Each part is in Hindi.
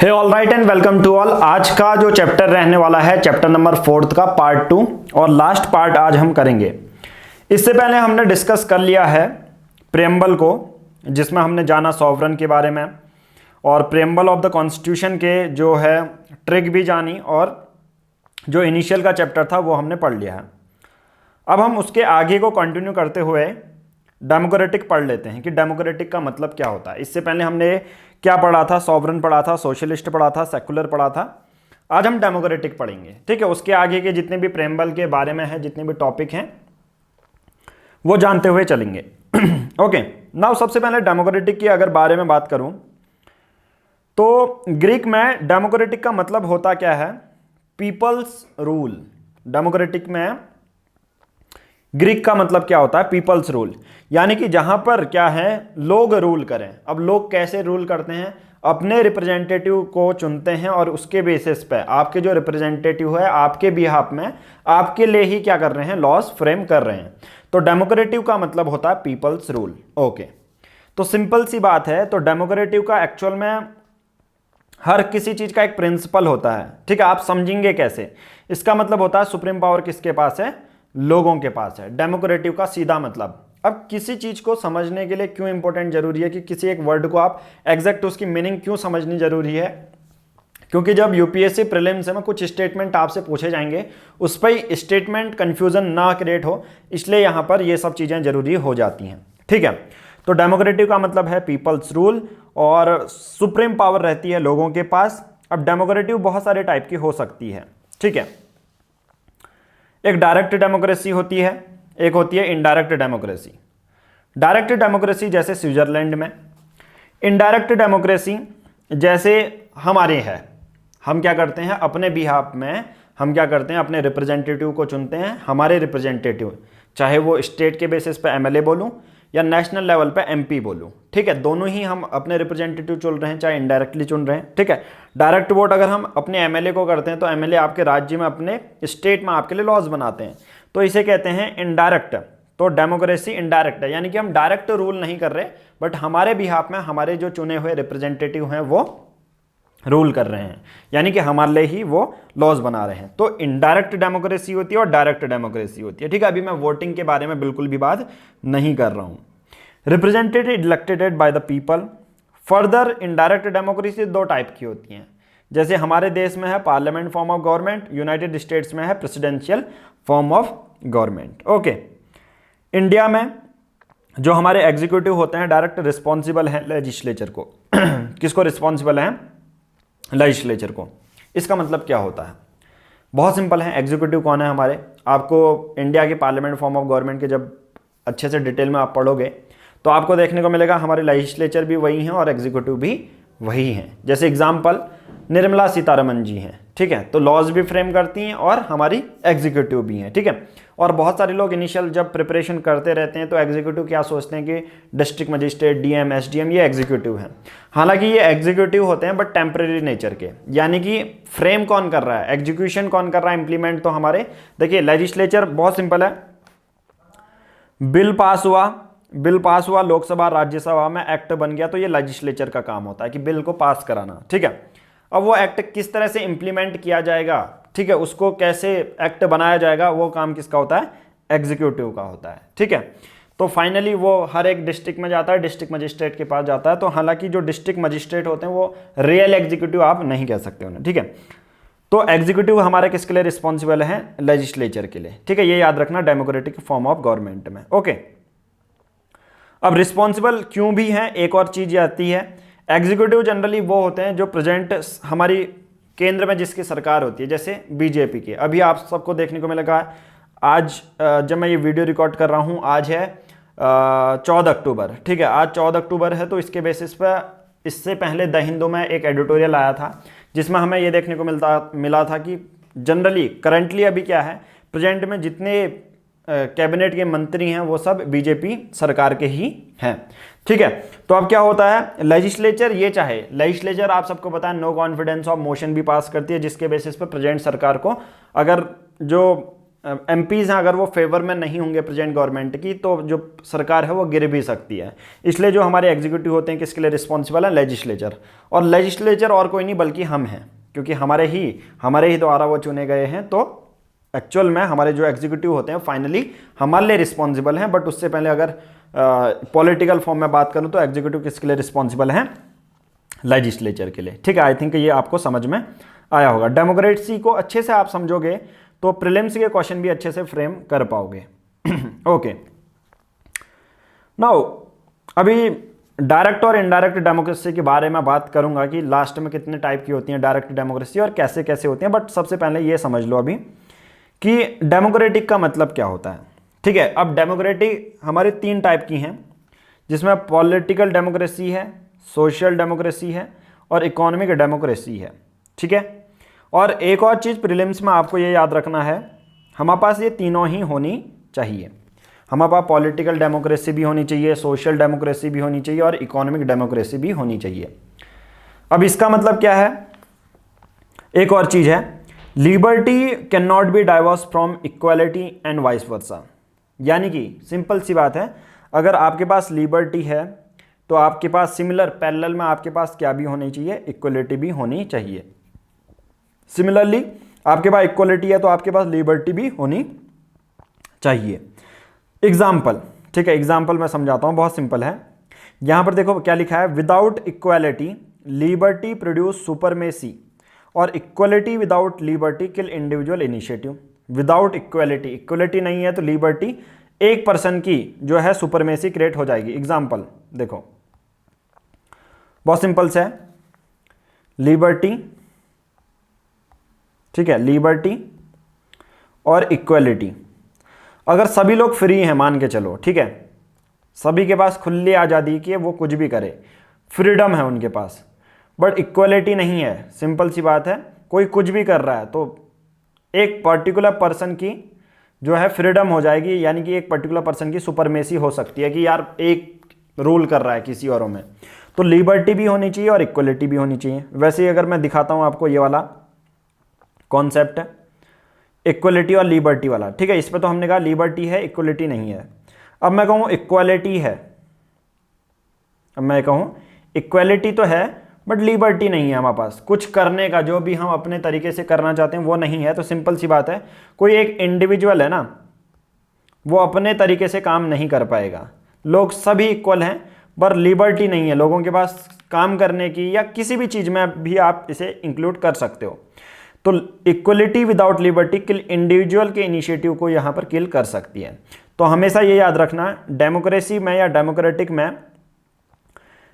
Hey all right and welcome to all. आज का जो चैप्टर रहने वाला है चैप्टर नंबर 4 का पार्ट 2 और लास्ट पार्ट आज हम करेंगे। इससे पहले हमने डिस्कस कर लिया है प्रेम्बल को, जिसमें हमने जाना सॉवरन के बारे में और प्रेम्बल ऑफ द कॉन्स्टिट्यूशन के जो है ट्रिक भी जानी, और जो इनिशियल का चैप्टर था वो हमने पढ़ लिया है। अब हम उसके आगे को कंटिन्यू करते हुए डेमोक्रेटिक पढ़ लेते हैं कि डेमोक्रेटिक का मतलब क्या होता है। इससे पहले हमने क्या पढ़ा था, सॉवरन पढ़ा था, सोशलिस्ट पढ़ा था, सेकुलर पढ़ा था। आज हम डेमोक्रेटिक पढ़ेंगे, ठीक है। उसके आगे के जितने भी प्रेम्बल के बारे में है, जितने भी टॉपिक हैं वो जानते हुए चलेंगे। ओके, नाउ सबसे पहले डेमोक्रेटिक की अगर बारे में बात करूं तो ग्रीक में डेमोक्रेटिक का मतलब होता क्या है, पीपल्स रूल। डेमोक्रेटिक में ग्रीक का मतलब क्या होता है, पीपल्स रूल, यानी कि जहां पर क्या है लोग रूल करें। अब लोग कैसे रूल करते हैं, अपने रिप्रेजेंटेटिव को चुनते हैं और उसके बेसिस पे आपके जो रिप्रेजेंटेटिव है आपके बिहाफ में आपके लिए ही क्या कर रहे हैं, लॉज फ्रेम कर रहे हैं। तो डेमोक्रेटिव का मतलब होता है पीपल्स रूल। ओके, तो सिंपल सी बात है। तो डेमोक्रेटिव का एक्चुअल में हर किसी चीज का एक प्रिंसिपल होता है, ठीक है। आप समझेंगे कैसे, इसका मतलब होता है सुप्रीम पावर किसके पास है, लोगों के पास है। डेमोक्रेटिव का सीधा मतलब। अब किसी चीज को समझने के लिए क्यों इंपॉर्टेंट जरूरी है कि किसी एक वर्ड को आप एग्जैक्ट उसकी मीनिंग क्यों समझनी जरूरी है, क्योंकि जब यूपीएससी प्रीलिम्स में कुछ स्टेटमेंट आपसे पूछे जाएंगे उस पर स्टेटमेंट कंफ्यूजन ना क्रिएट हो, इसलिए यहां पर ये सब चीजें जरूरी हो जाती हैं, ठीक है। तो डेमोक्रेटिव का मतलब है पीपल्स रूल और सुप्रीम पावर रहती है लोगों के पास। अब डेमोक्रेटिव बहुत सारे टाइप की हो सकती है, ठीक है। एक डायरेक्ट डेमोक्रेसी होती है, एक होती है इनडायरेक्ट डेमोक्रेसी। डायरेक्ट डेमोक्रेसी जैसे स्विट्जरलैंड में, इनडायरेक्ट डेमोक्रेसी जैसे हमारे है। हम क्या करते हैं अपने बिहाफ में, हम क्या करते हैं अपने रिप्रेजेंटेटिव को चुनते हैं। हमारे रिप्रेजेंटेटिव चाहे वो स्टेट के बेसिस पे एमएलए बोलूं या नेशनल लेवल पे एमपी बोलूं, ठीक है, दोनों ही हम अपने रिप्रेजेंटेटिव चुन रहे हैं, चाहे इनडायरेक्टली चुन रहे हैं, ठीक है। डायरेक्ट वोट अगर हम अपने एमएलए को करते हैं तो एमएलए आपके राज्य में अपने स्टेट में आपके लिए लॉज बनाते हैं, तो इसे कहते हैं इनडायरेक्ट। तो डेमोक्रेसी इनडायरेक्ट है, यानी कि हम डायरेक्ट रूल नहीं कर रहे, बट हमारे बिहाफ में हमारे जो चुने हुए रिप्रेजेंटेटिव हैं वो रूल कर रहे हैं, यानी कि हमारे लिए ही वो लॉज बना रहे हैं। तो इनडायरेक्ट डेमोक्रेसी होती है और डायरेक्ट डेमोक्रेसी होती है, ठीक है। अभी मैं वोटिंग के बारे में बिल्कुल भी बात नहीं कर रहा हूं। Representative elected by the people. Further indirect democracy दो टाइप की होती हैं, जैसे हमारे देश में है parliament form of government, United states में है presidential form of government. Okay, India में जो हमारे एग्जीक्यूटिव होते हैं डायरेक्ट रिस्पॉन्सिबल हैं लेजिस्लेचर को। किसको रिस्पॉन्सिबल हैं, लेजिस्लेचर को। इसका मतलब क्या होता है, बहुत सिंपल है। एग्जीक्यूटिव कौन है हमारे, आपको इंडिया के पार्लियामेंट फॉर्म ऑफ गवर्नमेंट के जब अच्छे से डिटेल में आप पढ़ोगे तो आपको देखने को मिलेगा हमारे लेजिस्लेचर भी वही हैं और एग्जीक्यूटिव भी वही हैं। जैसे एग्जांपल निर्मला सीतारमन जी हैं, ठीक है, तो लॉज भी फ्रेम करती हैं और हमारी एग्जीक्यूटिव भी हैं, ठीक है। और बहुत सारे लोग इनिशियल जब प्रिपरेशन करते रहते हैं तो एग्जीक्यूटिव क्या सोचते हैं कि डिस्ट्रिक्ट मजिस्ट्रेट, डीएम, एसडीएम ये एग्जीक्यूटिव हैं। हालांकि ये एग्जीक्यूटिव होते हैं बट टेम्परेरी नेचर के, यानी कि फ्रेम कौन कर रहा है, एग्जीक्यूशन कौन कर रहा है, इंप्लीमेंट तो हमारे। देखिए लेजिस्लेचर बहुत सिंपल है, बिल पास हुआ लोकसभा राज्यसभा में, एक्ट बन गया, तो ये लेजिस्लेचर का काम होता है कि बिल को पास कराना, ठीक है। अब वो एक्ट किस तरह से इंप्लीमेंट किया जाएगा, ठीक है, उसको कैसे एक्ट बनाया जाएगा, वो काम किसका होता है, एग्जीक्यूटिव का होता है, ठीक है। तो फाइनली वो हर एक डिस्ट्रिक्ट में जाता है, डिस्ट्रिक्ट मजिस्ट्रेट के पास जाता है। तो हालांकि जो डिस्ट्रिक्ट मजिस्ट्रेट होते हैं वो रियल एग्जीक्यूटिव आप नहीं कह सकते उन्हें, ठीक है। तो एग्जीक्यूटिव हमारे किसके लिए रिस्पॉन्सिबल है, लेजिस्लेचर के लिए, ठीक है। ये याद रखना डेमोक्रेटिक फॉर्म ऑफ गवर्नमेंट में। ओके, अब रिस्पॉन्सिबल क्यों भी है, एक और चीज आती है। एग्जीक्यूटिव जनरली वो होते हैं जो प्रेजेंट हमारी केंद्र में जिसकी सरकार होती है, जैसे बीजेपी के। अभी आप सबको देखने को मिलेगा आज जब मैं ये वीडियो रिकॉर्ड कर रहा हूँ, आज है 14 अक्टूबर, ठीक है, आज 14 अक्टूबर है। तो इसके बेसिस पर इससे पहले द हिंदू में एक एडिटोरियल आया था जिसमें हमें ये देखने को मिला था कि जनरली करंटली अभी क्या है, प्रेजेंट में जितने कैबिनेट के मंत्री हैं वो सब बीजेपी सरकार के ही हैं, ठीक है। तो अब क्या होता है, लेजिस्लेचर ये चाहे, लेजिस्लेचर आप सबको पता है नो कॉन्फिडेंस ऑफ मोशन भी पास करती है, जिसके बेसिस पर प्रेजेंट सरकार को अगर जो एमपीज हैं अगर वो फेवर में नहीं होंगे प्रेजेंट गवर्नमेंट की, तो जो सरकार है वो गिर भी सकती है। इसलिए जो हमारे एग्जीक्यूटिव होते हैं किसके लिए रिस्पॉन्सिबल है? लेजिस्लेचर। और लेजिस्लेचर और कोई नहीं बल्कि हम हैं, क्योंकि हमारे ही द्वारा वो चुने गए हैं। तो एक्चुअल में हमारे जो एग्जीक्यूटिव होते हैं फाइनली हमारे लिए रिस्पॉन्सिबल हैं। बट उससे पहले अगर पॉलिटिकल फॉर्म में बात करूं तो एग्जीक्यूटिव किसके लिए रिस्पॉन्सिबल हैं? लेजिस्लेचर के लिए। ठीक है, आई थिंक ये आपको समझ में आया होगा। डेमोक्रेसी को अच्छे से आप समझोगे तो प्रीलिम्स के क्वेश्चन भी अच्छे से फ्रेम कर पाओगे। ओके, नाउ अभी डायरेक्ट और इनडायरेक्ट डेमोक्रेसी के बारे में बात करूंगा कि लास्ट में कितने टाइप की होती हैं डायरेक्ट डेमोक्रेसी और कैसे कैसे होती हैं। बट सबसे पहले ये समझ लो अभी कि डेमोक्रेटिक का मतलब क्या होता है। ठीक है, अब डेमोक्रेटिक हमारे 3 टाइप की हैं, जिसमें पॉलिटिकल डेमोक्रेसी है, सोशल डेमोक्रेसी है और इकोनॉमिक डेमोक्रेसी है। ठीक है, और एक और चीज़ प्रीलिम्स में आपको ये याद रखना है, हमारे पास ये तीनों ही होनी चाहिए। हमारे पास पॉलिटिकल डेमोक्रेसी भी होनी चाहिए, सोशल डेमोक्रेसी भी होनी चाहिए और इकोनॉमिक डेमोक्रेसी भी होनी चाहिए। अब इसका मतलब क्या है? एक और चीज़ है, liberty can not be diverse from equality and vice versa. यानी कि सिंपल सी बात है, अगर आपके पास लिबर्टी है तो आपके पास सिमिलर पैरेलल में आपके पास क्या भी होनी चाहिए? इक्वलिटी भी होनी चाहिए। सिमिलरली आपके पास इक्वलिटी है तो आपके पास लिबर्टी भी होनी चाहिए। एग्जाम्पल, ठीक है, एग्जाम्पल मैं समझाता हूं, बहुत सिंपल है। यहां पर देखो क्या लिखा है, without equality liberty produce supremacy और equality without liberty kill individual initiative. Without equality, equality नहीं है तो लिबर्टी, एक पर्सन की जो है सुपरमेसी क्रिएट हो जाएगी। एग्जाम्पल देखो, बहुत सिंपल से है, लिबर्टी, ठीक है, लिबर्टी और इक्वलिटी। अगर सभी लोग फ्री हैं मान के चलो, ठीक है, सभी के पास खुली आज़ादी की है, वो कुछ भी करे, फ्रीडम है उनके पास, बट इक्वलिटी नहीं है। सिंपल सी बात है, कोई कुछ भी कर रहा है तो एक पर्टिकुलर पर्सन की जो है फ्रीडम हो जाएगी, यानी कि एक पर्टिकुलर पर्सन की सुपरमेसी हो सकती है कि यार एक रूल कर रहा है किसी औरों में। तो लिबर्टी भी होनी चाहिए और इक्वलिटी भी होनी चाहिए। वैसे ही अगर मैं दिखाता हूं आपको, ये वाला कॉन्सेप्ट है इक्वलिटी और लिबर्टी वाला, ठीक है, इस पर तो हमने कहा लिबर्टी है, इक्वलिटी नहीं है। अब मैं कहूँ इक्वलिटी है, अब मैं कहूँ इक्वलिटी तो है बट लिबर्टी नहीं है हमारे पास, कुछ करने का जो भी हम अपने तरीके से करना चाहते हैं वो नहीं है। तो सिंपल सी बात है, कोई एक इंडिविजुअल है ना, वो अपने तरीके से काम नहीं कर पाएगा। लोग सभी इक्वल हैं पर लिबर्टी नहीं है लोगों के पास काम करने की, या किसी भी चीज़ में भी आप इसे इंक्लूड कर सकते हो। तो equality without liberty kill individual के इनिशिएटिव को यहाँ पर किल कर सकती है। तो हमेशा ये याद रखना, डेमोक्रेसी में या डेमोक्रेटिक में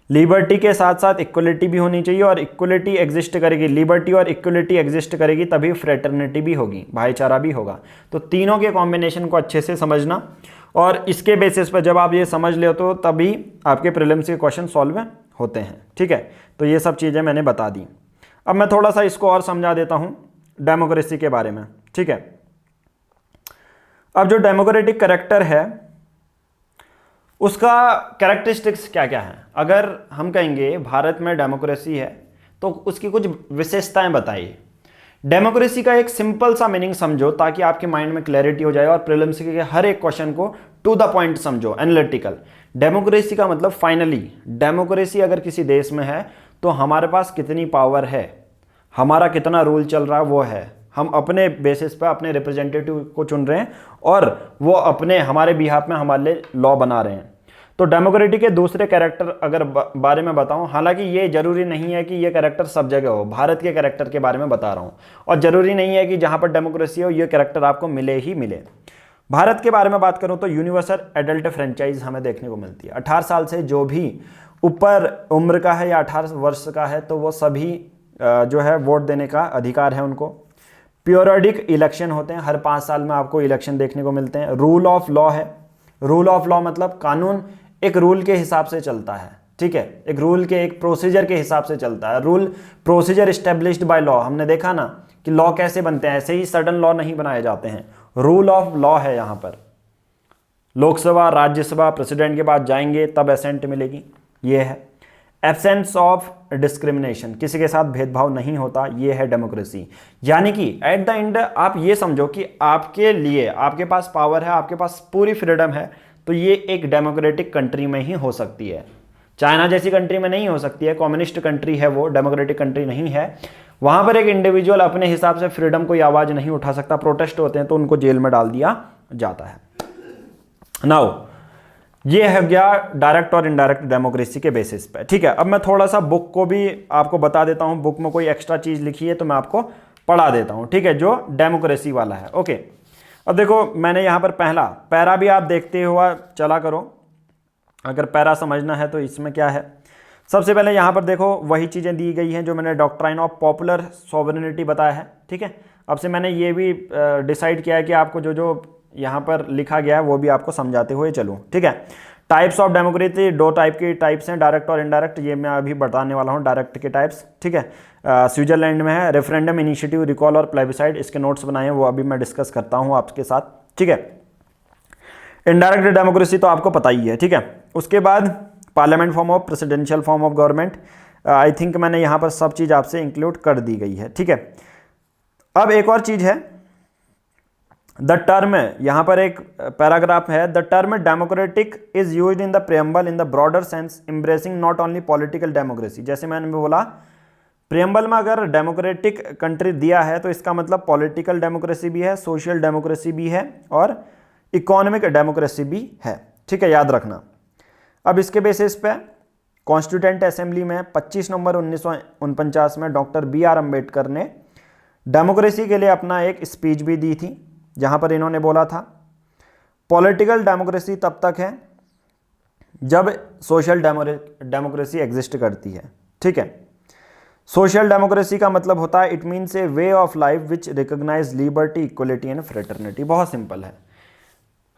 लिबर्टी के साथ साथ इक्वलिटी भी होनी चाहिए, और इक्वलिटी एग्जिस्ट करेगी, लिबर्टी और इक्वलिटी एग्जिस्ट करेगी तभी फ्रेटर्निटी भी होगी, भाईचारा भी होगा। तो तीनों के कॉम्बिनेशन को अच्छे से समझना, और इसके बेसिस पर जब आप ये समझ ले तो तभी आपके प्रीलिम्स के क्वेश्चन सॉल्व होते हैं। ठीक है, तो ये सब चीज़ें मैंने बता दी। अब मैं थोड़ा सा इसको और समझा देता हूँ डेमोक्रेसी के बारे में। ठीक है, अब जो डेमोक्रेटिक कैरेक्टर है उसका कैरेक्टरिस्टिक्स क्या क्या है। अगर हम कहेंगे भारत में डेमोक्रेसी है तो उसकी कुछ विशेषताएं बताइए। डेमोक्रेसी का एक सिंपल सा मीनिंग समझो ताकि आपके माइंड में क्लैरिटी हो जाए और प्रीलिम्स के हर एक क्वेश्चन को टू द पॉइंट समझो, एनालिटिकल। डेमोक्रेसी का मतलब फाइनली, डेमोक्रेसी अगर किसी देश में है तो हमारे पास कितनी पावर है, हमारा कितना रूल चल रहा है वो है। हम अपने बेसिस पर अपने रिप्रेजेंटेटिव को चुन रहे हैं और वो अपने हमारे बिहाफ में हमारे लिए लॉ बना रहे हैं। तो डेमोक्रेटिक के दूसरे कैरेक्टर अगर बारे में बताऊं, हालांकि ये जरूरी नहीं है कि ये कैरेक्टर सब जगह हो, भारत के कैरेक्टर के बारे में बता रहा हूं, और जरूरी नहीं है कि जहां पर डेमोक्रेसी हो ये कैरेक्टर आपको मिले ही मिले। भारत के बारे में बात करूं तो यूनिवर्सल एडल्ट फ्रेंचाइज हमें देखने को मिलती है। 18 साल से जो भी ऊपर उम्र का है या 18 वर्ष का है तो वो सभी जो है वोट देने का अधिकार है उनको। पीरियडिक इलेक्शन होते हैं, हर 5 साल में आपको इलेक्शन देखने को मिलते हैं। रूल ऑफ लॉ है, रूल ऑफ लॉ मतलब कानून एक रूल के हिसाब से चलता है। ठीक है, एक रूल के एक प्रोसीजर के हिसाब से चलता है। Rule procedure established by law, हमने देखा ना कि लॉ कैसे बनते हैं, ऐसे ही सडन लॉ नहीं बनाए जाते हैं। रूल ऑफ लॉ है यहाँ पर। लोकसभा, राज्यसभा, प्रेसिडेंट के पास जाएंगे तब असेंट मिलेगी, ये है। एब्सेंस ऑफ डिस्क्रिमिनेशन, किसी के साथ भेदभाव नहीं होता, ये है डेमोक्रेसी। यानी कि एट द एंड आप ये समझो कि आपके लिए, आपके पास पावर है, आपके पास पूरी फ्रीडम है, तो ये एक डेमोक्रेटिक कंट्री में ही हो सकती है। चाइना जैसी कंट्री में नहीं हो सकती है, कम्युनिस्ट कंट्री है वो, डेमोक्रेटिक कंट्री नहीं है। वहां पर एक इंडिविजुअल अपने हिसाब से फ्रीडम कोई आवाज नहीं उठा सकता, प्रोटेस्ट होते हैं तो उनको जेल में डाल दिया जाता है। नाउ ये है गया डायरेक्ट और इनडायरेक्ट डेमोक्रेसी के बेसिस पे। ठीक है, अब मैं थोड़ा सा बुक को भी आपको बता देता हूं, बुक में कोई एक्स्ट्रा चीज लिखी है तो मैं आपको पढ़ा देता हूं, ठीक है, जो डेमोक्रेसी वाला है। ओके, अब देखो मैंने यहां पर पहला पैरा भी आप देखते हुआ चला करो, अगर पैरा समझना है तो इसमें क्या है। सबसे पहले यहां पर देखो वही चीजें दी गई हैं जो मैंने डॉक्ट्राइन ऑफ पॉपुलर सॉवरेनिटी बताया है। ठीक है, अब से मैंने ये भी डिसाइड किया है कि आपको जो जो यहाँ पर लिखा गया है वो भी आपको समझाते हुए चलूँ। ठीक है, टाइप्स ऑफ डेमोक्रेसी, दो टाइप की टाइप्स हैं, डायरेक्ट और इनडायरेक्ट, ये मैं अभी बताने वाला हूँ डायरेक्ट के टाइप्स। ठीक है, स्विट्जरलैंड में है रेफरेंडम, इनिशिएटिव, रिकॉल और प्लेबिसाइड, इसके नोट्स बनाए हैं, वो अभी मैं डिस्कस करता हूँ आपके साथ। ठीक है, इनडायरेक्ट डेमोक्रेसी तो आपको पता ही है। ठीक है, उसके बाद parliament form of, presidential form of government, I think मैंने यहाँ पर सब चीज़ आपसे इंक्लूड कर दी गई है। ठीक है, अब एक और चीज़ है, द टर्म, यहां पर एक पैराग्राफ है, the term democratic is used in the preamble in the broader sense embracing not only political democracy. जैसे मैंने बोला प्रेम्बल में अगर डेमोक्रेटिक कंट्री दिया है तो इसका मतलब पॉलिटिकल डेमोक्रेसी भी है, सोशल डेमोक्रेसी भी है और इकोनॉमिक डेमोक्रेसी भी है। ठीक है, याद रखना। अब इसके बेसिस पे कॉन्स्टिट्यूएंट असेंबली में 25 नवंबर 1949 में डॉक्टर BR अम्बेडकर ने डेमोक्रेसी के लिए अपना एक स्पीच भी दी थी, जहां पर इन्होंने बोला था पॉलिटिकल डेमोक्रेसी तब तक है जब सोशल डेमोक्रेसी एग्जिस्ट करती है। ठीक है, सोशल डेमोक्रेसी का मतलब होता है it means a way of life which recognise liberty, equality and fraternity. बहुत सिंपल है,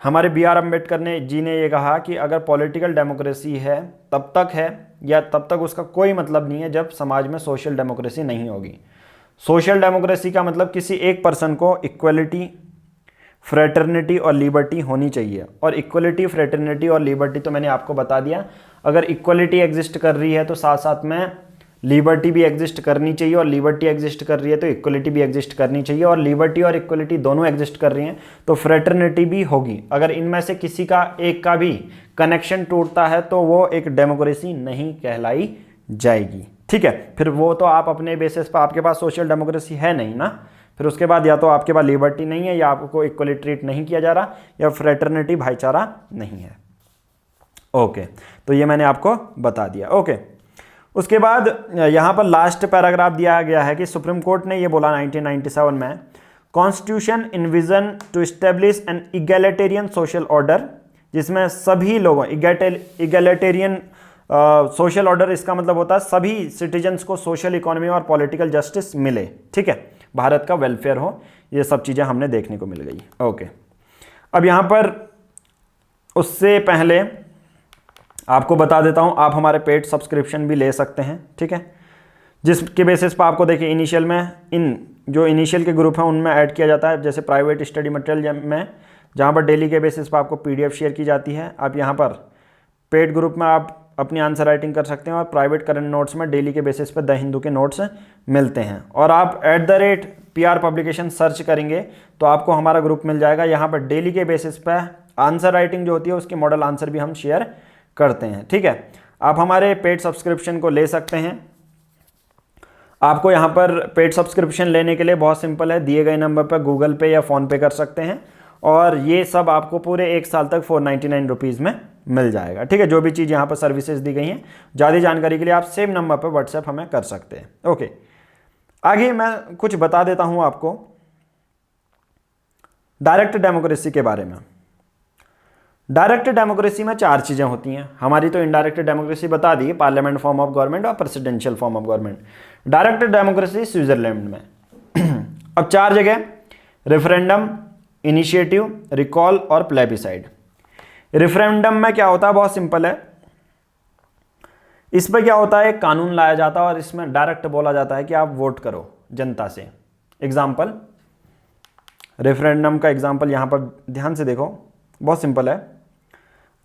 हमारे BR अम्बेडकर जी ने ये कहा कि अगर पॉलिटिकल डेमोक्रेसी है तब तक है, या तब तक उसका कोई मतलब नहीं है जब समाज में सोशल डेमोक्रेसी नहीं होगी। सोशल डेमोक्रेसी का मतलब किसी एक पर्सन को इक्वलिटी, फ्रेटर्निटी और लिबर्टी होनी चाहिए, और इक्वलिटी, फ्रेटर्निटी और लिबर्टी तो मैंने आपको बता दिया। अगर इक्वलिटी एग्जिस्ट कर रही है तो साथ साथ में लिबर्टी भी एग्जिस्ट करनी चाहिए, और लिबर्टी एग्जिस्ट कर रही है तो इक्वलिटी भी एग्जिस्ट करनी चाहिए, और लिबर्टी और इक्वलिटी दोनों एग्जिस्ट कर रही हैं तो फ्रेटर्निटी भी होगी। अगर इनमें से किसी का एक का भी कनेक्शन टूटता है तो वो एक डेमोक्रेसी नहीं कहलाई जाएगी। ठीक है, फिर वो तो आप अपने बेसिस पर, आपके पास सोशल डेमोक्रेसी है नहीं ना, फिर उसके बाद या तो आपके पास लिबर्टी नहीं है, या आपको इक्वली ट्रीट नहीं किया जा रहा, या फ्रेटर्निटी, भाईचारा नहीं है। ओके, तो ये मैंने आपको बता दिया। ओके, उसके बाद यहाँ पर लास्ट पैराग्राफ दिया गया है कि सुप्रीम कोर्ट ने ये बोला 1997 में, constitution envision to establish an egalitarian social order, जिसमें सभी लोगों, इगैलिटेरियन सोशल ऑर्डर, इसका मतलब होता है सभी सिटीजन्स को सोशल, इकोनॉमी और पॉलिटिकल जस्टिस मिले। ठीक है, भारत का वेलफेयर हो, ये सब चीज़ें हमने देखने को मिल गई। ओके, अब यहाँ पर उससे पहले आपको बता देता हूँ, आप हमारे पेड सब्सक्रिप्शन भी ले सकते हैं। ठीक है, जिसके बेसिस पर आपको देखिए इनिशियल में, इन जो इनिशियल के ग्रुप हैं उनमें ऐड किया जाता है, जैसे प्राइवेट स्टडी मटेरियल में, जहाँ पर डेली के बेसिस पर आपको PDF शेयर की जाती है। आप यहाँ पर पेड ग्रुप में आप अपनी आंसर राइटिंग कर सकते हैं, और प्राइवेट करंट नोट्स में डेली के बेसिस पर द हिंदू के नोट्स मिलते हैं। और आप @PR पब्लिकेशन सर्च करेंगे तो आपको हमारा ग्रुप मिल जाएगा। यहाँ पर डेली के बेसिस पर आंसर राइटिंग जो होती है उसकी मॉडल आंसर भी हम शेयर करते हैं। ठीक है, आप हमारे पेड सब्सक्रिप्शन को ले सकते हैं। आपको यहाँ पर पेड सब्सक्रिप्शन लेने के लिए बहुत सिंपल है, दिए गए नंबर पर गूगल पे या फ़ोन पे कर सकते हैं, और ये सब आपको पूरे 1 साल तक 499 रुपीज़ में मिल जाएगा। ठीक है, जो भी चीज़ यहाँ पर सर्विसेज दी गई हैं, ज़्यादा जानकारी के लिए आप सेम नंबर पर व्हाट्सएप हमें कर सकते हैं। ओके, आगे मैं कुछ बता देता हूँ आपको डायरेक्ट डेमोक्रेसी के बारे में। डायरेक्ट डेमोक्रेसी में 4 चीज़ें होती हैं हमारी, तो इनडायरेक्ट डेमोक्रेसी बता दी, पार्लियामेंट फॉर्म ऑफ गवर्नमेंट और presidential form of government. Direct democracy Switzerland में अब 4 जगह, रेफरेंडम, इनिशिएटिव, रिकॉल और प्लेबिसाइड। रेफरेंडम में क्या होता है, बहुत सिंपल है, इस पर क्या होता है, एक कानून लाया जाता है और इसमें डायरेक्ट बोला जाता है कि आप वोट करो जनता से। एग्जाम्पल, रेफरेंडम का एग्जाम्पल यहाँ पर ध्यान से देखो, बहुत सिंपल है।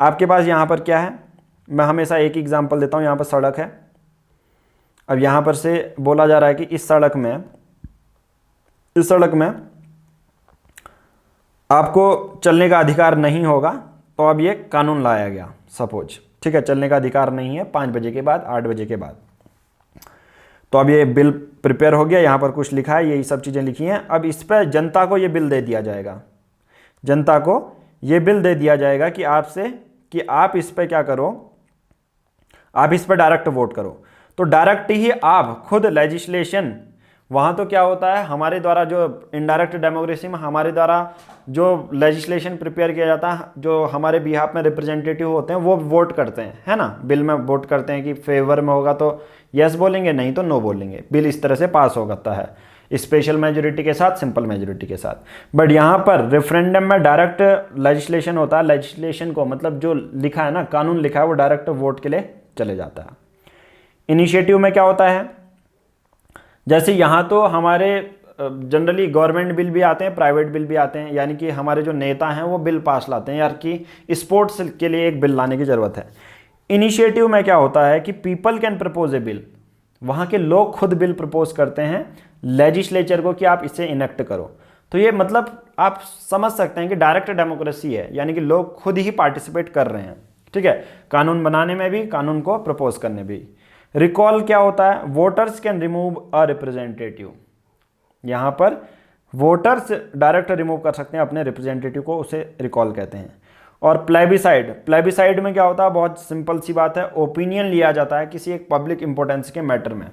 आपके पास यहाँ पर क्या है, मैं हमेशा एक एग्जाम्पल देता हूँ। यहाँ पर सड़क है, अब यहाँ पर से बोला जा रहा है कि इस सड़क में आपको चलने का अधिकार नहीं होगा, तो अब ये कानून लाया गया सपोज, ठीक है, चलने का अधिकार नहीं है 5 बजे के बाद, 8 बजे के बाद। तो अब ये बिल प्रिपेयर हो गया, यहाँ पर कुछ लिखा है, यही सब चीज़ें लिखी हैं। अब इस पर जनता को ये बिल दे दिया जाएगा, जनता को ये बिल दे दिया जाएगा कि आपसे कि आप इस पर क्या करो, आप इस पर डायरेक्ट वोट करो। तो डायरेक्ट ही आप खुद लेजिस्लेशन, वहाँ तो क्या होता है हमारे द्वारा जो इनडायरेक्ट डेमोक्रेसी में हमारे द्वारा जो लेजिस्लेशन प्रिपेयर किया जाता है, जो हमारे बिहाफ में रिप्रेजेंटेटिव होते हैं वो वोट करते हैं, है ना, बिल में वोट करते हैं कि फेवर में होगा तो यस बोलेंगे, नहीं तो नो बोलेंगे। बिल इस तरह से पास हो जाता है, स्पेशल मेजोरिटी के साथ, सिंपल मेजोरिटी के साथ। बट यहाँ पर रेफरेंडम में डायरेक्ट लेजिस्लेशन होता है, लेजिस्लेशन को मतलब जो लिखा है ना, कानून लिखा है, वो डायरेक्ट वोट के लिए चले जाता है। इनिशिएटिव में क्या होता है, जैसे यहाँ तो हमारे जनरली गवर्नमेंट बिल भी आते हैं, प्राइवेट बिल भी आते हैं, यानी कि हमारे जो नेता हैं वो बिल पास लाते हैं यार कि स्पोर्ट्स के लिए एक बिल लाने की ज़रूरत है। इनिशिएटिव में क्या होता है कि people can propose A bill, वहाँ के लोग खुद बिल प्रपोज करते हैं लेजिस्लेचर को कि आप इसे इनेक्ट करो। तो ये मतलब आप समझ सकते हैं कि डायरेक्ट डेमोक्रेसी है, यानी कि लोग खुद ही पार्टिसिपेट कर रहे हैं, ठीक है, कानून बनाने में भी, कानून को प्रपोज करने भी। रिकॉल क्या होता है, voters can remove a representative, यहाँ पर वोटर्स डायरेक्ट रिमूव कर सकते हैं अपने रिप्रेजेंटेटिव को, उसे रिकॉल कहते हैं। और प्लेबिसाइड, प्लेबिसाइड में क्या होता है, बहुत सिंपल सी बात है, ओपिनियन लिया जाता है किसी एक पब्लिक इंपॉर्टेंस के मैटर में।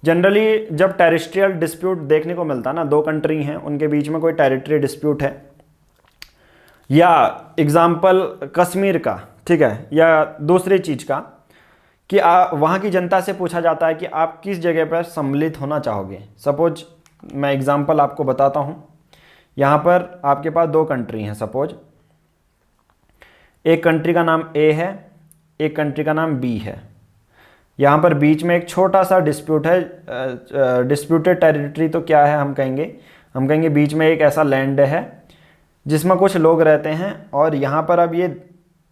जनरली जब टेरिस्ट्रियल डिस्प्यूट देखने को मिलता है ना, 2 कंट्री हैं उनके बीच में कोई टेरिटरी डिस्प्यूट है, या एग्जाम्पल कश्मीर का, ठीक है, या दूसरी चीज़ का, कि वहाँ की जनता से पूछा जाता है कि आप किस जगह पर सम्मिलित होना चाहोगे। सपोज मैं एग्जांपल आपको बताता हूँ, यहाँ पर आपके पास 2 कंट्री हैं, सपोज एक कंट्री का नाम ए है, एक कंट्री का नाम बी है। यहाँ पर बीच में एक छोटा सा डिस्प्यूट है, डिस्प्यूटेड टेरिटरी तो क्या है, हम कहेंगे बीच में एक ऐसा लैंड है जिसमें कुछ लोग रहते हैं, और यहाँ पर अब ये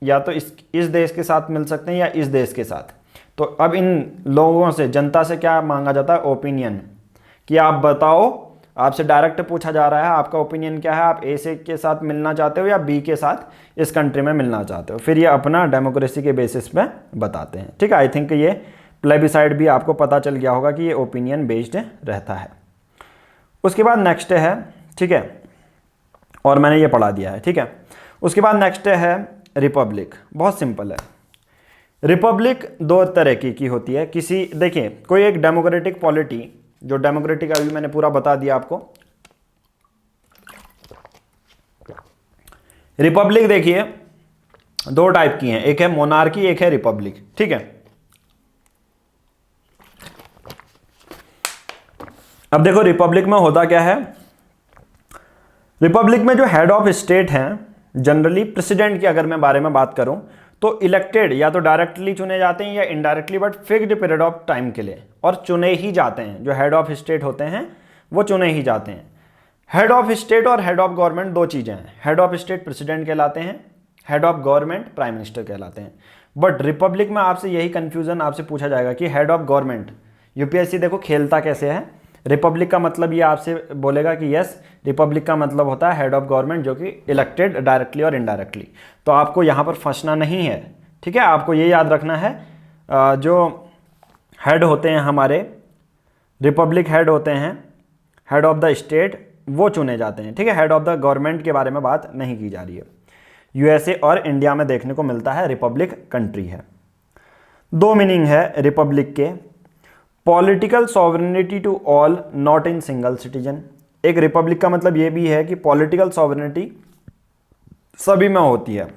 या तो इस देश के साथ मिल सकते हैं या इस देश के साथ। तो अब इन लोगों से, जनता से क्या मांगा जाता है, ओपिनियन, कि आप बताओ, आपसे डायरेक्ट पूछा जा रहा है आपका ओपिनियन क्या है, आप ए से के साथ मिलना चाहते हो या बी के साथ इस कंट्री में मिलना चाहते हो। फिर ये अपना डेमोक्रेसी के बेसिस पे बताते हैं, ठीक है। आई थिंक ये प्लेबिसाइड भी आपको पता चल गया होगा कि ये ओपिनियन बेस्ड रहता है। उसके बाद नेक्स्ट है, ठीक है, और मैंने ये पढ़ा दिया है, ठीक है। उसके बाद नेक्स्ट है रिपब्लिक, बहुत सिंपल है। रिपब्लिक 2 तरह की होती है। किसी, देखिए, कोई एक डेमोक्रेटिक पॉलिटी, जो डेमोक्रेटिक अभी मैंने पूरा बता दिया आपको। रिपब्लिक देखिए 2 टाइप की हैं, एक है मोनार्की, एक है रिपब्लिक, ठीक है। अब देखो रिपब्लिक में होता क्या है, रिपब्लिक में जो हेड ऑफ स्टेट हैं, जनरली प्रेसिडेंट की अगर मैं बारे में बात करूं तो इलेक्टेड या तो डायरेक्टली चुने जाते हैं या indirectly, but fixed period of time के लिए, और चुने ही जाते हैं। जो हेड ऑफ स्टेट होते हैं वो चुने ही जाते हैं। हेड ऑफ स्टेट और हेड ऑफ गवर्नमेंट 2 चीज़ें हैं। हेड ऑफ स्टेट प्रेसिडेंट कहलाते हैं, head of government prime minister कहलाते हैं। बट रिपब्लिक में आपसे यही कन्फ्यूज़न आपसे पूछा जाएगा कि हेड ऑफ गवर्नमेंट, यूपीएससी देखो खेलता कैसे है। रिपब्लिक का मतलब ये आपसे बोलेगा कि यस, रिपब्लिक का मतलब होता है हेड ऑफ गवर्नमेंट जो कि इलेक्टेड डायरेक्टली और इनडायरेक्टली। तो आपको यहाँ पर फंसना नहीं है, ठीक है। आपको ये याद रखना है, जो हेड होते हैं हमारे, रिपब्लिक हेड होते हैं, हेड ऑफ द स्टेट, वो चुने जाते हैं, ठीक है। हेड ऑफ द गवर्नमेंट के बारे में बात नहीं की जा रही है। यूएसए और इंडिया में देखने को मिलता है, रिपब्लिक कंट्री है। 2 मीनिंग है रिपब्लिक के। Political sovereignty to all, not in single citizen. एक रिपब्लिक का मतलब ये भी है कि पॉलिटिकल सॉवरेनिटी सभी में होती है,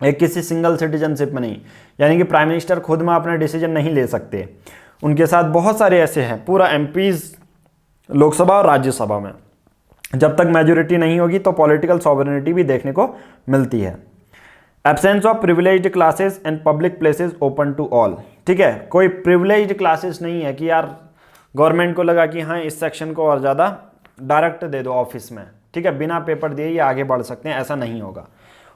एक किसी सिंगल सिटीजनशिप में नहीं। यानी कि प्राइम मिनिस्टर खुद में अपना डिसीजन नहीं ले सकते, उनके साथ बहुत सारे ऐसे हैं, पूरा एमपीज लोकसभा और राज्यसभा में जब तक मेजोरिटी नहीं होगी तो पॉलिटिकल सॉवरेनिटी भी देखने को मिलती है। Absence of privileged classes and public places open to all, ठीक है। कोई प्रिविलेज्ड क्लासेस नहीं है कि यार गवर्नमेंट को लगा कि हाँ इस सेक्शन को और ज़्यादा डायरेक्ट दे दो ऑफिस में, ठीक है, बिना पेपर दिए ये आगे बढ़ सकते हैं, ऐसा नहीं होगा।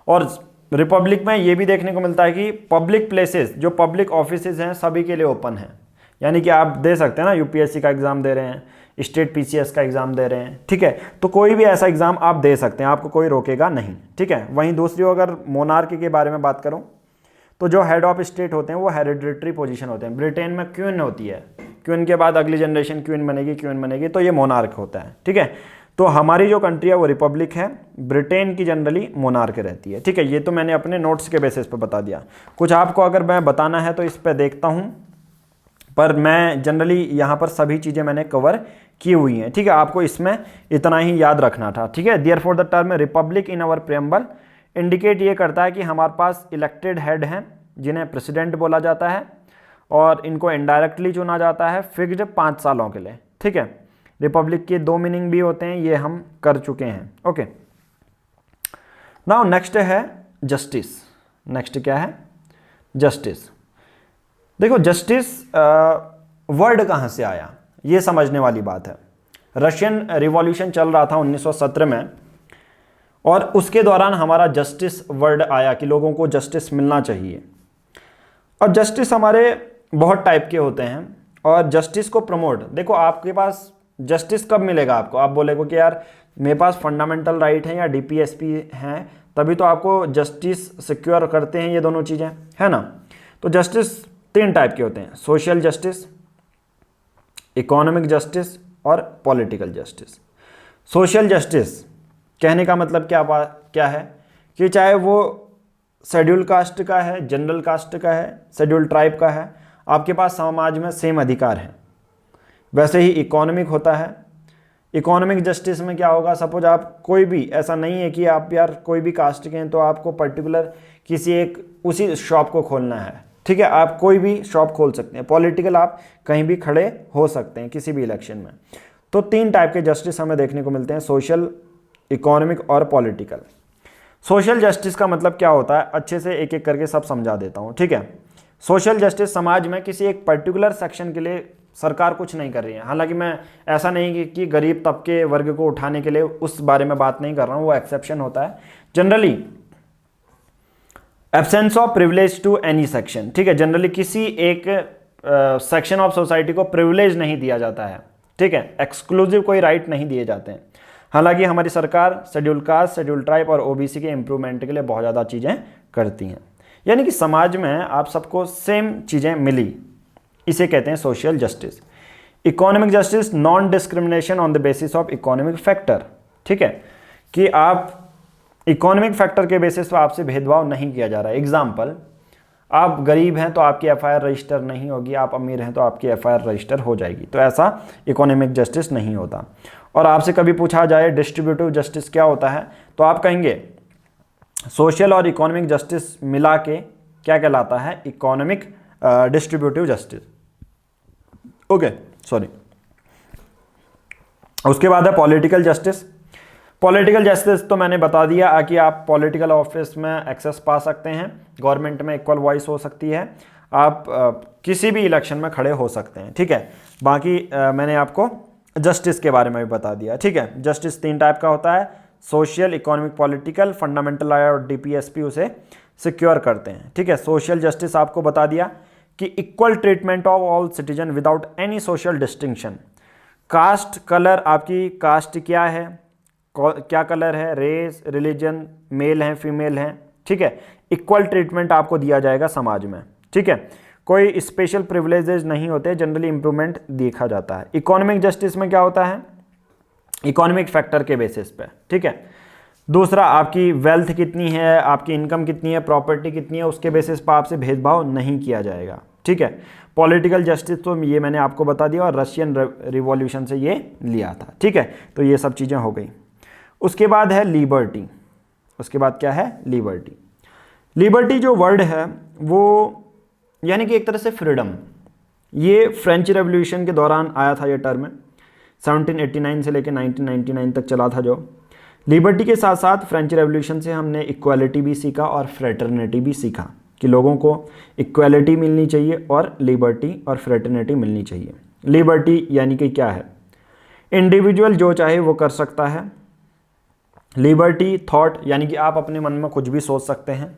और रिपब्लिक में ये भी देखने को मिलता है कि पब्लिक प्लेसेस, जो पब्लिक ऑफिसेज हैं, सभी के लिए ओपन है। यानी कि आप दे सकते हैं ना, यूपीएससी का एग्ज़ाम दे रहे हैं, स्टेट पीसीएस का एग्ज़ाम दे रहे हैं, ठीक है, तो कोई भी ऐसा एग्ज़ाम आप दे सकते हैं, आपको कोई रोकेगा नहीं, ठीक है। वहीं दूसरी अगर मोनार्की के बारे में बात करूं तो जो हेड ऑफ स्टेट होते हैं वो हेरिडिटरी पोजीशन होते हैं। ब्रिटेन में क्वीन होती है, क्वीन के बाद अगली जनरेशन क्वीन बनेगी, तो ये मोनार्क होता है, ठीक है। तो हमारी जो कंट्री है वो रिपब्लिक है, ब्रिटेन की जनरली मोनार्क रहती है, ठीक है। ये तो मैंने अपने नोट्स के बेसिस पे बता दिया। कुछ आपको अगर मैं बताना है तो इस पर देखता हूँ, पर मैं जनरली यहाँ पर सभी चीज़ें मैंने कवर की हुई हैं, ठीक है। आपको इसमें इतना ही याद रखना था, ठीक है। Therefore the term republic in our preamble indicate ये करता है कि हमारे पास इलेक्टेड हेड हैं जिन्हें प्रेसिडेंट बोला जाता है, और इनको इनडायरेक्टली चुना जाता है फिक्स्ड 5 सालों के लिए, ठीक है। रिपब्लिक के 2 मीनिंग भी होते हैं, ये हम कर चुके हैं, ओके। नाउ नेक्स्ट है जस्टिस। नेक्स्ट क्या है? जस्टिस। देखो जस्टिस वर्ड कहाँ से आया, ये समझने वाली बात है। रशियन रिवॉल्यूशन चल रहा था 1917 में, और उसके दौरान हमारा जस्टिस वर्ड आया कि लोगों को जस्टिस मिलना चाहिए। और जस्टिस हमारे बहुत टाइप के होते हैं, और जस्टिस को प्रमोट, देखो आपके पास जस्टिस कब मिलेगा आपको, आप बोलेगे कि यार मेरे पास फंडामेंटल राइट है या डीपीएसपी हैं, तभी तो आपको जस्टिस सिक्योर करते हैं ये दोनों चीज़ें, है ना। तो जस्टिस 3 टाइप के होते हैं, सोशल जस्टिस, इकोनॉमिक जस्टिस और पॉलिटिकल जस्टिस। सोशल जस्टिस कहने का मतलब क्या है कि चाहे वो शेड्यूल कास्ट का है, जनरल कास्ट का है, शेड्यूल ट्राइब का है, आपके पास समाज में सेम अधिकार है। वैसे ही इकोनॉमिक होता है। इकोनॉमिक जस्टिस में क्या होगा, सपोज आप कोई भी, ऐसा नहीं है कि आप यार कोई भी कास्ट के हैं तो आपको पर्टिकुलर किसी एक उसी शॉप को खोलना है, ठीक है, आप कोई भी शॉप खोल सकते हैं। पॉलिटिकल आप कहीं भी खड़े हो सकते हैं किसी भी इलेक्शन में। तो 3 टाइप के जस्टिस हमें देखने को मिलते हैं, सोशल, इकोनॉमिक और पॉलिटिकल। सोशल जस्टिस का मतलब क्या होता है, अच्छे से एक एक करके सब समझा देता हूँ, ठीक है। सोशल जस्टिस समाज में किसी एक पर्टिकुलर सेक्शन के लिए सरकार कुछ नहीं कर रही है। हालांकि मैं ऐसा नहीं कि गरीब तबके वर्ग को उठाने के लिए उस बारे में बात नहीं कर रहा हूँ, वो एक्सेप्शन होता है। Generally absence of privilege to any section, ठीक है, जनरली किसी एक सेक्शन ऑफ सोसाइटी को प्रिविलेज नहीं दिया जाता है, ठीक है, एक्सक्लूसिव कोई राइट नहीं दिए जाते हैं। हालांकि हमारी सरकार शेड्यूल कास्ट, शेड्यूल ट्राइब और ओबीसी के इंप्रूवमेंट के लिए बहुत ज़्यादा चीज़ें करती हैं, यानी कि समाज में आप सबको सेम चीज़ें मिली, इसे कहते हैं social justice. Economic justice, non discrimination on the basis of economic factor, ठीक है, कि आप इकोनॉमिक फैक्टर के बेसिस पर आपसे भेदभाव नहीं किया जा रहा है। एग्जाम्पल, आप गरीब हैं तो आपकी एफआईआर रजिस्टर नहीं होगी, आप अमीर हैं तो आपकी एफआईआर रजिस्टर हो जाएगी, तो ऐसा इकोनॉमिक जस्टिस नहीं होता। और आपसे कभी पूछा जाए डिस्ट्रीब्यूटिव जस्टिस क्या होता है, तो आप कहेंगे सोशल और इकोनॉमिक जस्टिस मिला के क्या कहलाता है, economic distributive justice, okay, sorry. उसके बाद है पॉलिटिकल जस्टिस। पॉलिटिकल जस्टिस तो मैंने बता दिया कि आप पॉलिटिकल ऑफिस में एक्सेस पा सकते हैं, गवर्नमेंट में इक्वल वॉइस हो सकती है, आप किसी भी इलेक्शन में खड़े हो सकते हैं, ठीक है। बाकी मैंने आपको जस्टिस के बारे में भी बता दिया, ठीक है। जस्टिस 3 टाइप का होता है, सोशल, इकोनॉमिक, पॉलिटिकल। फंडामेंटल और डीपीएसपी उसे सिक्योर करते हैं, ठीक है। सोशल जस्टिस आपको बता दिया कि equal treatment of all citizen without any social distinction. Caste, colour, आपकी कास्ट क्या है, क्या कलर है, रेस, रिलीजन, मेल हैं, फीमेल हैं, ठीक है, इक्वल ट्रीटमेंट आपको दिया जाएगा समाज में, ठीक है। कोई स्पेशल प्रिविलेजेस नहीं होते, जनरली इंप्रूवमेंट देखा जाता है। इकोनॉमिक जस्टिस में क्या होता है, इकोनॉमिक फैक्टर के बेसिस पे, ठीक है। दूसरा, आपकी वेल्थ कितनी है, आपकी इनकम कितनी है, प्रॉपर्टी कितनी है, उसके बेसिस पर आपसे भेदभाव नहीं किया जाएगा, ठीक है। पॉलिटिकल जस्टिस तो ये मैंने आपको बता दिया, और रशियन रिवॉल्यूशन से ये लिया था, ठीक है। तो ये सब चीज़ें हो गई। उसके बाद है लिबर्टी। उसके बाद क्या है, लिबर्टी। लिबर्टी जो वर्ड है वो यानी कि एक तरह से फ्रीडम, ये फ्रेंच रेवोल्यूशन के दौरान आया था ये टर्म, 1789 से लेकर 1999 तक चला था जो। लिबर्टी के साथ साथ फ्रेंच रेवोल्यूशन से हमने इक्वालिटी भी सीखा और फ्रेटर्निटी भी सीखा कि लोगों को इक्वालिटी मिलनी चाहिए और लिबर्टी और फ्रेटर्निटी मिलनी चाहिए। लिबर्टी यानी कि क्या है, इंडिविजुअल जो चाहे वो कर सकता है। लिबर्टी थॉट यानी कि आप अपने मन में कुछ भी सोच सकते हैं,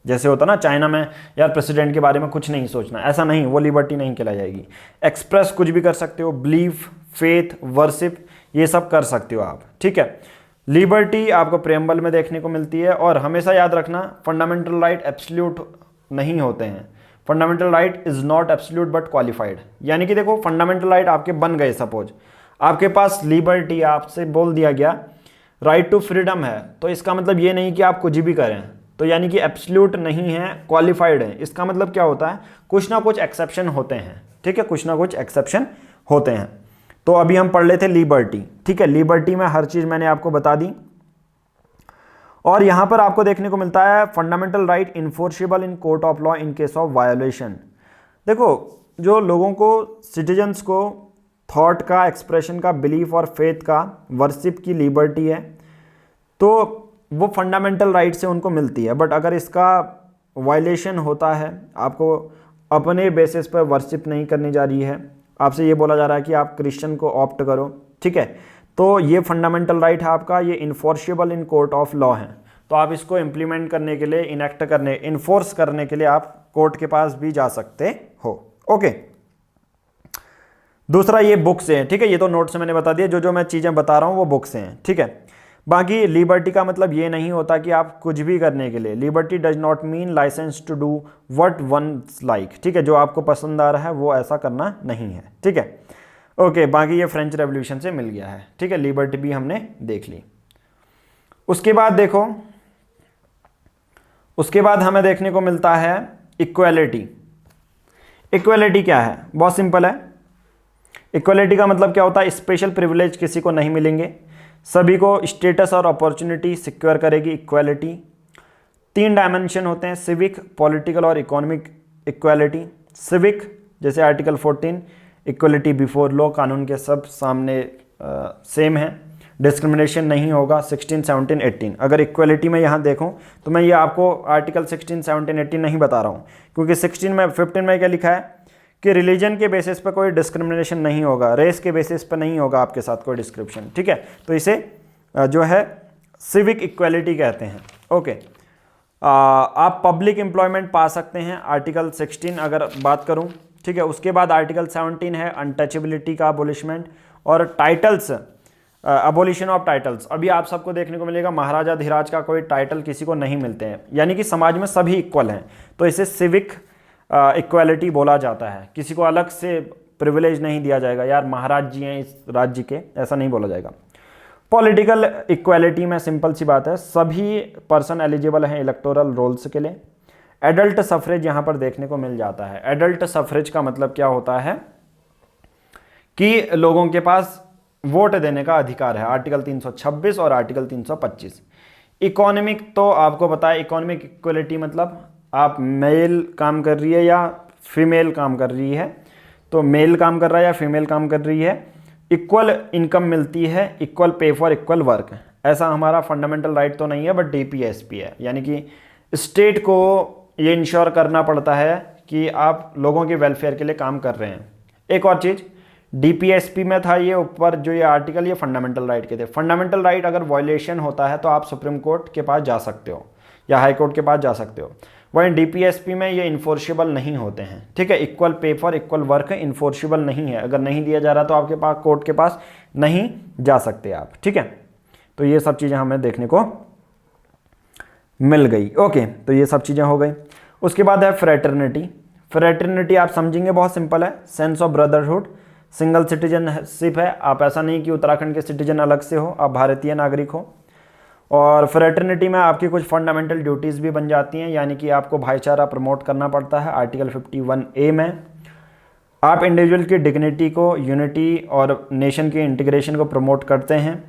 जैसे होता ना चाइना में, यार प्रेसिडेंट के बारे में कुछ नहीं सोचना, ऐसा नहीं, वो लिबर्टी नहीं कहलाई जाएगी। एक्सप्रेस कुछ भी कर सकते हो, बिलीव, फेथ, वर्शिप, ये सब कर सकते हो आप, ठीक है। लिबर्टी आपको प्रेम्बल में देखने को मिलती है। और हमेशा याद रखना, फंडामेंटल राइट एब्सोल्यूट नहीं होते हैं। Fundamental right is not absolute but qualified. यानी कि देखो, फंडामेंटल राइट आपके बन गए, सपोज आपके पास लिबर्टी, आपसे बोल दिया गया राइट टू फ्रीडम है, तो इसका मतलब ये नहीं कि आप कुछ भी करें, तो यानी कि एब्सोल्यूट नहीं है, क्वालिफाइड है। इसका मतलब क्या होता है, कुछ ना कुछ एक्सेप्शन होते हैं, ठीक है, कुछ ना कुछ एक्सेप्शन होते हैं। तो अभी हम पढ़ लेते लिबर्टी, ठीक है। लिबर्टी में हर चीज मैंने आपको बता दी। और यहां पर आपको देखने को मिलता है fundamental right enforceable in court of law in case of violation. देखो, जो लोगों को, सिटीजन्स को थॉट का, एक्सप्रेशन का, बिलीफ और फेथ का, वर्शिप की लिबर्टी है, तो वो फंडामेंटल राइट से उनको मिलती है। बट अगर इसका वायलेशन होता है, आपको अपने बेसिस पर वर्शिप नहीं करनी जा रही है, आपसे ये बोला जा रहा है कि आप क्रिश्चियन को ऑप्ट करो, ठीक है, तो ये फंडामेंटल राइट है आपका, ये enforceable in court of law है। तो आप इसको इम्प्लीमेंट करने के लिए, इनेक्ट करने, इन्फोर्स करने के लिए आप कोर्ट के पास भी जा सकते हो। ओके, दूसरा ये बुक से है, ठीक है, ये तो नोट से मैंने बता दिया, जो जो मैं चीज़ें बता रहा हूँ वो बुक से हैं, ठीक है। बाकी लिबर्टी का मतलब ये नहीं होता कि आप कुछ भी करने के लिए, liberty does not mean licence to do what one like, ठीक है, जो आपको पसंद आ रहा है वो ऐसा करना नहीं है, ठीक है। ओके, बाकी ये फ्रेंच रेवोल्यूशन से मिल गया है, ठीक है, लिबर्टी भी हमने देख ली। उसके बाद देखो, उसके बाद हमें देखने को मिलता है इक्वालिटी। इक्वालिटी क्या है, बहुत सिंपल है। इक्वालिटी का मतलब क्या होता है, स्पेशल प्रिविलेज किसी को नहीं मिलेंगे, सभी को स्टेटस और अपॉर्चुनिटी सिक्योर करेगी इक्वालिटी। 3 डायमेंशन होते हैं, सिविक, पॉलिटिकल और इकोनॉमिक इक्वालिटी। सिविक जैसे आर्टिकल 14, इक्वालिटी बिफोर लॉ, कानून के सब सामने सेम है, डिस्क्रिमिनेशन नहीं होगा। 16, 17, 18। अगर इक्वालिटी में यहाँ देखूँ तो मैं ये आपको आर्टिकल 16, 17, 18 नहीं बता रहा हूँ, क्योंकि 15 में क्या लिखा है कि रिलीजन के बेसिस पर कोई डिस्क्रिमिनेशन नहीं होगा, रेस के बेसिस पर नहीं होगा आपके साथ कोई डिस्क्रिप्शन, ठीक है। तो इसे जो है सिविक इक्वालिटी कहते हैं। ओके, आप पब्लिक एम्प्लॉयमेंट पा सकते हैं, आर्टिकल 16 अगर बात करूं, ठीक है। उसके बाद आर्टिकल 17 है अनटचेबिलिटी का अबोलिशमेंट, और टाइटल्स, अबोलिशन ऑफ टाइटल्स। अभी आप सबको देखने को मिलेगा महाराजा धीराज का कोई टाइटल किसी को नहीं मिलते हैं, यानी कि समाज में सभी इक्वल हैं, तो इसे सिविक इक्वालिटी बोला जाता है। किसी को अलग से प्रिविलेज नहीं दिया जाएगा, यार महाराज जी हैं इस राज्य के, ऐसा नहीं बोला जाएगा। पॉलिटिकल इक्वालिटी में सिंपल सी बात है, सभी पर्सन एलिजिबल हैं इलेक्टोरल रोल्स के लिए। एडल्ट सफरेज यहाँ पर देखने को मिल जाता है। एडल्ट सफरेज का मतलब क्या होता है कि लोगों के पास वोट देने का अधिकार है, आर्टिकल 326 और आर्टिकल 325। इकोनॉमिक तो आपको पता है, इकोनॉमिक इक्वलिटी मतलब आप मेल काम कर रही है या फीमेल काम कर रही है, तो मेल काम कर रहा है या फीमेल काम कर रही है, इक्वल इनकम मिलती है, equal pay for equal work. ऐसा हमारा फंडामेंटल राइट तो नहीं है, बट डीपीएसपी है, यानी कि स्टेट को ये इंश्योर करना पड़ता है कि आप लोगों के वेलफेयर के लिए काम कर रहे हैं। एक और चीज़, डीपीएसपी में था ये ऊपर जो ये आर्टिकल, ये फंडामेंटल राइट के थे। फंडामेंटल राइट अगर वायलेशन होता है तो आप सुप्रीम कोर्ट के पास जा सकते हो या हाई कोर्ट के पास जा सकते हो। वहीं डीपीएसपी में ये इन्फोर्सेबल नहीं होते हैं, ठीक है। Equal pay for equal work enforceable नहीं है, अगर नहीं दिया जा रहा तो आपके पास कोर्ट के पास नहीं जा सकते आप, ठीक है। तो ये सब चीज़ें हमें देखने को मिल गई। ओके, तो ये सब चीज़ें हो गई। उसके बाद है फ्रेटर्निटी। फ्रेटर्निटी आप समझेंगे, बहुत सिंपल है, sense of brotherhood, single citizenship है। आप ऐसा नहीं कि उत्तराखंड के सिटीजन अलग से हो, आप भारतीय नागरिक हो। और फ्रेटर्निटी में आपकी कुछ फंडामेंटल ड्यूटीज़ भी बन जाती हैं, यानी कि आपको भाईचारा प्रमोट करना पड़ता है। आर्टिकल 51A में आप इंडिविजुअल की डिग्निटी को, यूनिटी और नेशन की इंटीग्रेशन को प्रमोट करते हैं।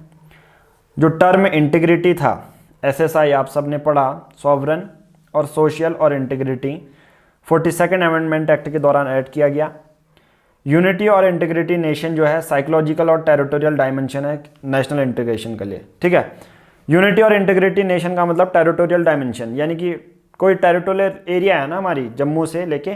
जो टर्म इंटीग्रिटी था, SSI आप सब ने पढ़ा, सॉवरन और सोशल और इंटीग्रिटी, 42nd अमेंडमेंट एक्ट के दौरान ऐड किया गया। यूनिटी और इंटीग्रिटी नेशन जो है साइकोलॉजिकल और टेरिटोरियल डायमेंशन है नेशनल इंटीग्रेशन के लिए, ठीक है। यूनिटी और इंटीग्रिटी नेशन का मतलब टेरिटोरियल डायमेंशन, यानी कि कोई टेरिटोरियल एरिया है ना हमारी, जम्मू से लेके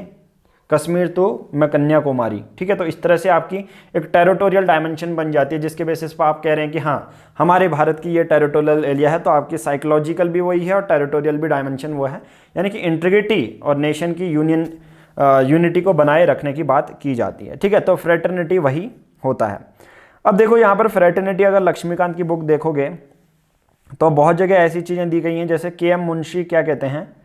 कश्मीर तो मैं कन्याकुमारी, ठीक है। तो इस तरह से आपकी एक टेरिटोरियल डायमेंशन बन जाती है, जिसके बेसिस पर आप कह रहे हैं कि हाँ हमारे भारत की ये टेरिटोरियल एरिया है, तो आपकी साइकोलॉजिकल भी वही है और टेरिटोरियल भी डायमेंशन वो है, यानी कि इंटीग्रिटी और नेशन की यूनिटी को बनाए रखने की बात की जाती है, ठीक है। तो फ्रेटर्निटी वही होता है। अब देखो यहाँ पर फ्रेटर्निटी, अगर लक्ष्मीकांत की बुक देखोगे तो बहुत जगह ऐसी चीज़ें दी गई हैं, जैसे के.एम. मुंशी क्या कहते हैं,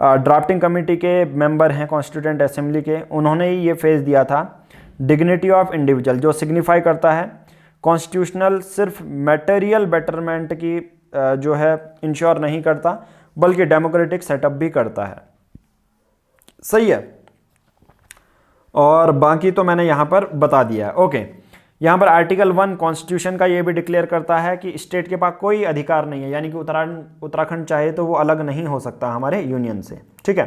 ड्राफ्टिंग कमेटी के मेंबर हैं कॉन्स्टिट्यूएंट असेंबली के, उन्होंने ही ये फेज दिया था, डिग्निटी ऑफ इंडिविजुअल, जो सिग्निफाई करता है कॉन्स्टिट्यूशनल सिर्फ मटेरियल बेटरमेंट की जो है इंश्योर नहीं करता, बल्कि डेमोक्रेटिक सेटअप भी करता है। सही है, और बाकी तो मैंने यहाँ पर बता दिया है। ओके, यहाँ पर आर्टिकल 1 कॉन्स्टिट्यूशन का ये भी डिक्लेयर करता है कि स्टेट के पास कोई अधिकार नहीं है, यानी कि उत्तराखंड चाहे तो वो अलग नहीं हो सकता हमारे यूनियन से, ठीक है।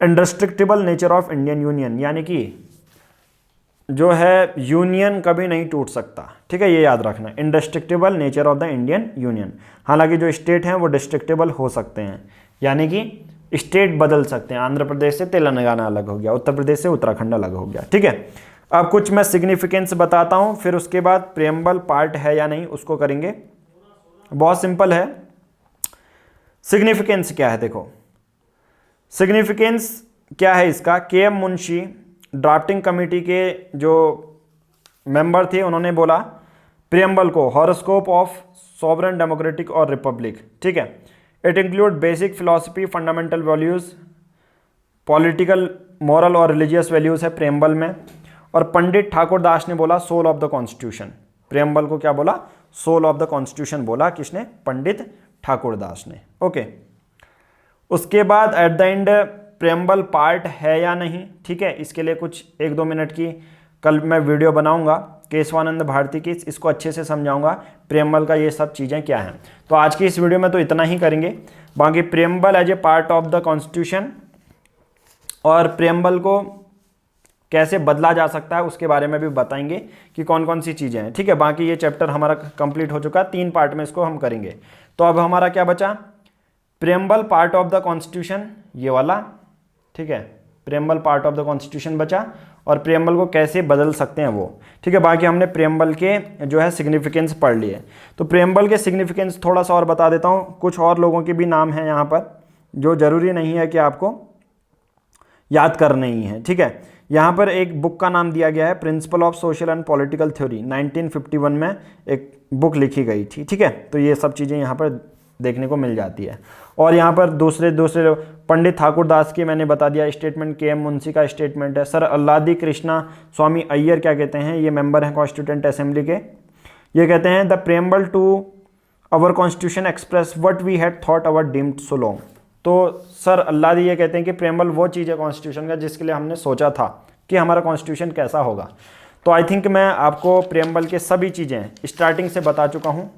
Indestructible nature of Indian union, यानी कि जो है यूनियन कभी नहीं टूट सकता, ठीक है, ये याद रखना, indestructible nature of the Indian union. हालांकि जो स्टेट हैं वो डिस्ट्रक्टिबल हो सकते हैं, यानी कि स्टेट बदल सकते हैं, आंध्र प्रदेश से तेलंगाना अलग हो गया, उत्तर प्रदेश से उत्तराखंड अलग हो गया, ठीक है। अब कुछ मैं सिग्निफिकेंस बताता हूं, फिर उसके बाद प्रेम्बल पार्ट है या नहीं उसको करेंगे। बहुत सिंपल है। सिग्निफिकेंस क्या है, देखो सिग्निफिकेंस क्या है इसका, के.एम. मुंशी ड्राफ्टिंग कमेटी के जो मेंबर थे, उन्होंने बोला प्रेम्बल को हॉरोस्कोप ऑफ सॉवरेन डेमोक्रेटिक और रिपब्लिक, ठीक है। It include basic philosophy, fundamental values, political, moral और रिलीजियस वैल्यूज है प्रेम्बल में। और पंडित ठाकुर दास ने बोला soul of the constitution, preamble को क्या बोला, सोल ऑफ द कॉन्स्टिट्यूशन बोला, किसने, पंडित ठाकुर दास ने। ओके, उसके बाद at the end preamble part है या नहीं, ठीक है, इसके लिए कुछ 1-2 मिनट की कल मैं वीडियो बनाऊंगा केशवानंद भारती की, इसको अच्छे से समझाऊंगा प्रेम्बल का ये सब चीज़ें क्या हैं। तो आज की इस वीडियो में तो इतना ही करेंगे, बाकी preamble as a part of the constitution और प्रेम्बल को कैसे बदला जा सकता है उसके बारे में भी बताएंगे कि कौन कौन सी चीज़ें हैं, ठीक है। बाकी ये चैप्टर हमारा कंप्लीट हो चुका है, 3 पार्ट में इसको हम करेंगे। तो अब हमारा क्या बचा, preamble part of the constitution, ये वाला, ठीक है, preamble part of the constitution बचा, और प्रेम्बल को कैसे बदल सकते हैं वो, ठीक है। बाकी हमने प्रेम्बल के जो है सिग्निफिकेंस पढ़ लिए। तो प्रेम्बल के सिग्निफिकेंस थोड़ा सा और बता देता हूँ। कुछ और लोगों के भी नाम हैं यहाँ पर, जो ज़रूरी नहीं है कि आपको याद करने ही है, ठीक है। यहाँ पर एक बुक का नाम दिया गया है, principle of social and political theory, 1951 में एक बुक लिखी गई थी, ठीक है। तो ये सब चीज़ें यहाँ पर देखने को मिल जाती है। और यहाँ पर दूसरे पंडित ठाकुर दास की मैंने बता दिया स्टेटमेंट, के.एम. मुंशी का स्टेटमेंट है। सर अल्लादी कृष्णा स्वामी अय्यर क्या कहते हैं, ये मेंबर हैं कॉन्स्टिट्यूएंट असेंबली के, ये कहते हैं the preamble to our constitution express what we had thought our deemed so long. तो सर अल्लादी ये कहते हैं कि प्रेम्बल वो चीज़ है कॉन्स्टिट्यूशन का जिसके लिए हमने सोचा था कि हमारा कॉन्स्टिट्यूशन कैसा होगा। तो आई थिंक मैं आपको प्रेम्बल के सभी चीज़ें स्टार्टिंग से बता चुका हूँ।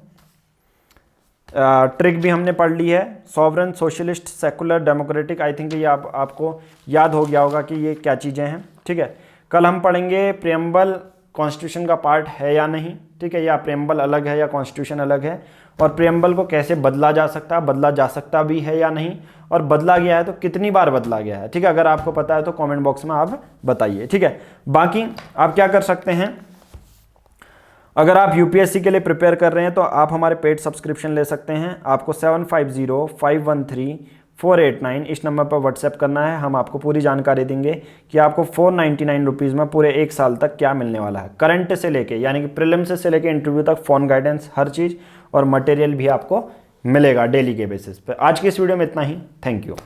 ट्रिक भी हमने पढ़ ली है, sovereign, socialist, secular, democratic, I think ये आपको याद हो गया होगा कि ये क्या चीज़ें हैं, ठीक है। कल हम पढ़ेंगे प्रेम्बल कॉन्स्टिट्यूशन का पार्ट है या नहीं, ठीक है, या प्रेम्बल अलग है या कॉन्स्टिट्यूशन अलग है, और प्रेम्बल को कैसे बदला जा सकता भी है या नहीं, और बदला गया है तो कितनी बार बदला गया है, ठीक है। अगर आपको पता है तो कमेंट बॉक्स में आप बताइए, ठीक है। बाकी आप क्या कर सकते हैं, अगर आप यूपीएससी के लिए प्रिपेयर कर रहे हैं तो आप हमारे पेड सब्सक्रिप्शन ले सकते हैं। आपको 7505134889 इस नंबर पर व्हाट्सएप करना है, हम आपको पूरी जानकारी देंगे कि आपको 499 रुपीज़ में पूरे 1 साल तक क्या मिलने वाला है, करंट से लेके यानी कि प्रीलिम्स से लेके इंटरव्यू तक, फ़ोन गाइडेंस, हर चीज़, और मटेरियल भी आपको मिलेगा डेली के बेसिस पे। आज की इस वीडियो में इतना ही, थैंक यू।